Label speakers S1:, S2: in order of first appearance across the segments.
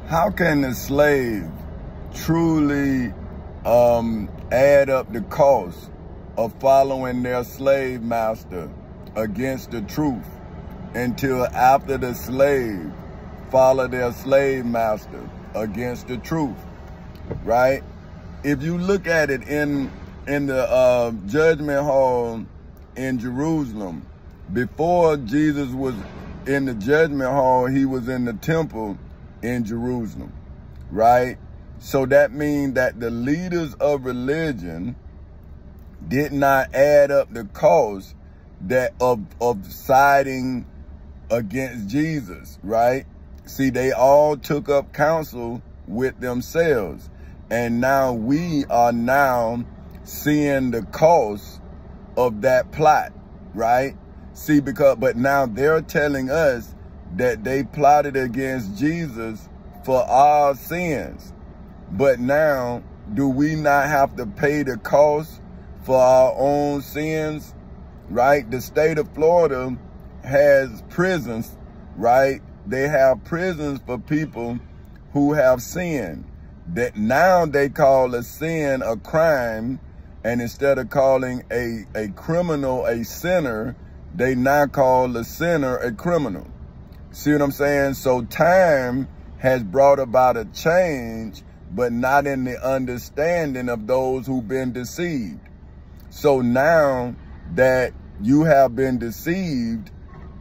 S1: How can the slave truly add up the cost of following their slave master against the truth until after the slave follow their slave master against the truth, right? If you look at it in the judgment hall in Jerusalem, before Jesus was in the judgment hall, he was in the temple in Jerusalem, right? So that means that the leaders of religion did not add up the cost that of siding against Jesus, right? See, they all took up counsel with themselves. And now we are now seeing the cost of that plot, right? See, but now they're telling us that they plotted against Jesus for our sins. But now, do we not have to pay the cost for our own sins, right? The state of Florida has prisons, right? They have prisons for people who have sinned. That now they call a sin a crime, and instead of calling a criminal a sinner, they now call the sinner a criminal. See what I'm saying? So time has brought about a change, but not in the understanding of those who've been deceived. So now that you have been deceived,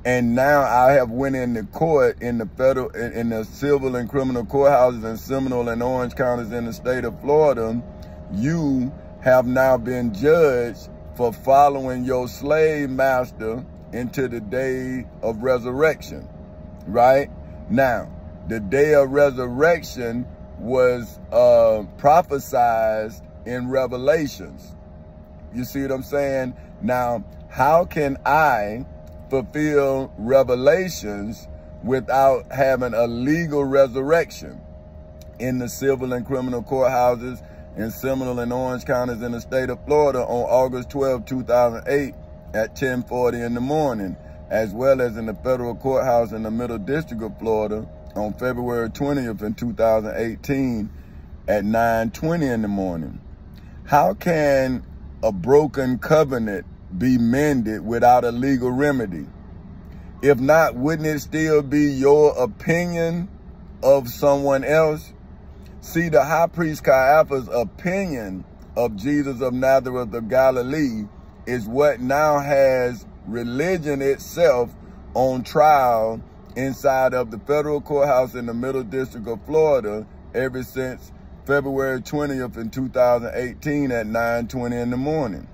S1: and now I have went into court in the civil and criminal courthouses in Seminole and Orange counties in the state of Florida, you have now been judged for following your slave master into the day of resurrection, right? Now, the day of resurrection was prophesied in Revelations. You see what I'm saying? Now, how can I fulfill Revelations without having a legal resurrection in the civil and criminal courthouses in Seminole and Orange counties in the state of Florida on August 12, 2008 at 10:40 in the morning, as well as in the federal courthouse in the Middle District of Florida on February 20th in 2018 at 9:20 in the morning? How can a broken covenant be mended without a legal remedy? If not, wouldn't it still be your opinion of someone else? See, the high priest Caiaphas' opinion of Jesus of Nazareth of Galilee is what now has religion itself on trial inside of the federal courthouse in the Middle District of Florida ever since February 20th in 2018 at 9:20 in the morning.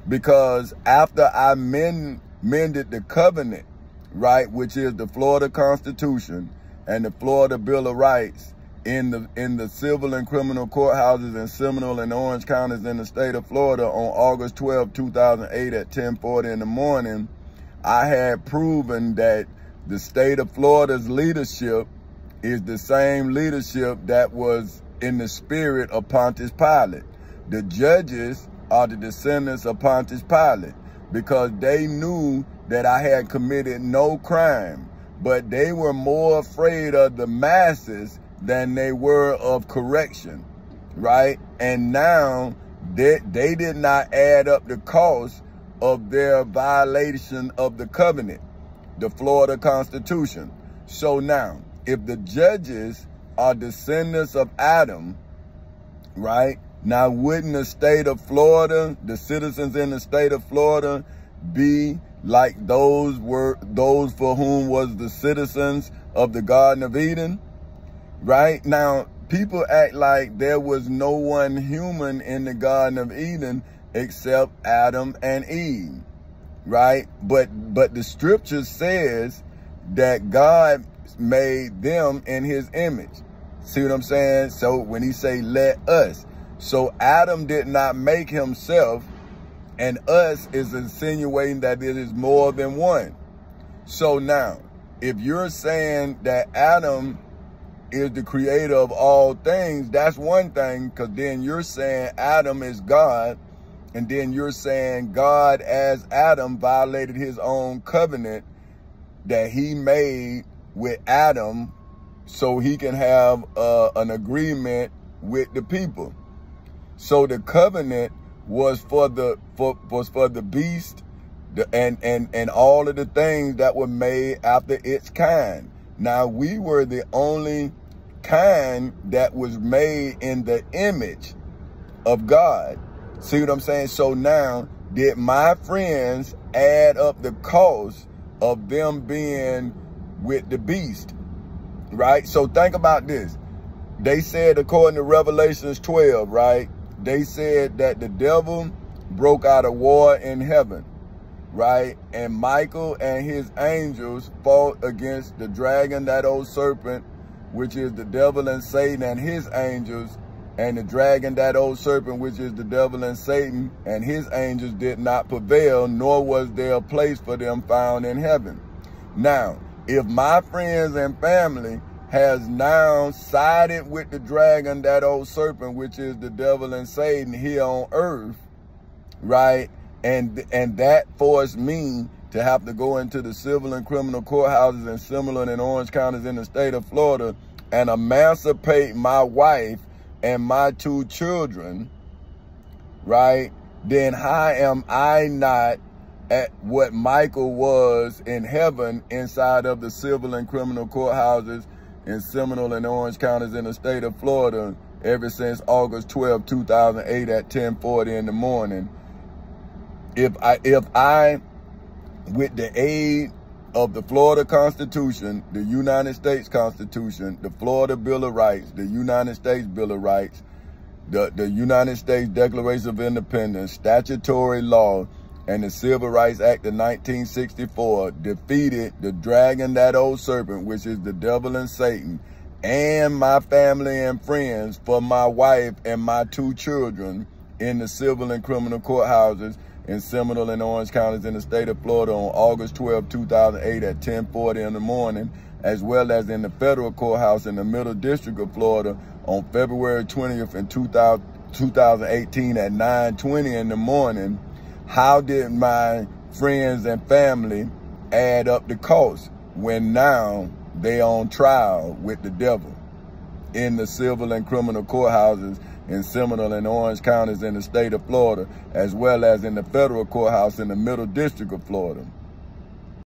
S1: Because after I mended the covenant, right, which is the Florida Constitution and the Florida Bill of Rights in the civil and criminal courthouses in Seminole and Orange counties in the state of Florida on August 12, 2008 at 10:40 in the morning, I had proven that the state of Florida's leadership is the same leadership that was in the spirit of Pontius Pilate. The judges are the descendants of Pontius Pilate because they knew that I had committed no crime, but they were more afraid of the masses than they were of correction, right? And now they did not add up the cost of their violation of the covenant, the Florida Constitution. So now, if the judges are descendants of Adam, right? Now, wouldn't the state of Florida, the citizens in the state of Florida, be like those for whom was the citizens of the Garden of Eden? Right? Now, people act like there was no one human in the Garden of Eden except Adam and Eve, right? But the scripture says that God made them in his image. See what I'm saying? So when he say, let us, so Adam did not make himself, and us is insinuating that it is more than one. So now, if you're saying that Adam is the creator of all things, that's one thing, because then you're saying Adam is God, and then you're saying God as Adam violated his own covenant that he made with Adam so he can have an agreement with the people. So the covenant was for the beast, and all of the things that were made after its kind. Now we were the only kind that was made in the image of God. See what I'm saying? So now, did my friends add up the cost of them being with the beast? Right? So think about this. They said, according to Revelations 12, right? They said that the devil broke out a war in heaven, right? And Michael and his angels fought against the dragon, that old serpent, which is the devil and Satan, and his angels. And the dragon, that old serpent, which is the devil and Satan, and his angels did not prevail, nor was there a place for them found in heaven. Now, if my friends and family has now sided with the dragon, that old serpent, which is the devil and Satan here on earth, right? And that forced me to have to go into the civil and criminal courthouses in Seminole and Orange counties in the state of Florida and emancipate my wife and my 2 children, right? Then how am I not at what Michael was in heaven inside of the civil and criminal courthouses in Seminole and Orange counties in the state of Florida ever since August 12, 2008 at 10:40 in the morning? If I, with the aid of the Florida Constitution, the United States Constitution, the Florida Bill of Rights, the United States Bill of Rights, the United States Declaration of Independence, statutory law, and the Civil Rights Act of 1964, defeated the dragon, that old serpent, which is the devil and Satan, and my family and friends for my wife and my 2 children in the civil and criminal courthouses in Seminole and Orange counties in the state of Florida on August 12, 2008 at 10:40 in the morning, as well as in the federal courthouse in the Middle District of Florida on February 20th in 2018 at 9:20 in the morning. How did my friends and family add up the cost when now they on trial with the devil in the civil and criminal courthouses in Seminole and Orange counties in the state of Florida, as well as in the federal courthouse in the Middle District of Florida?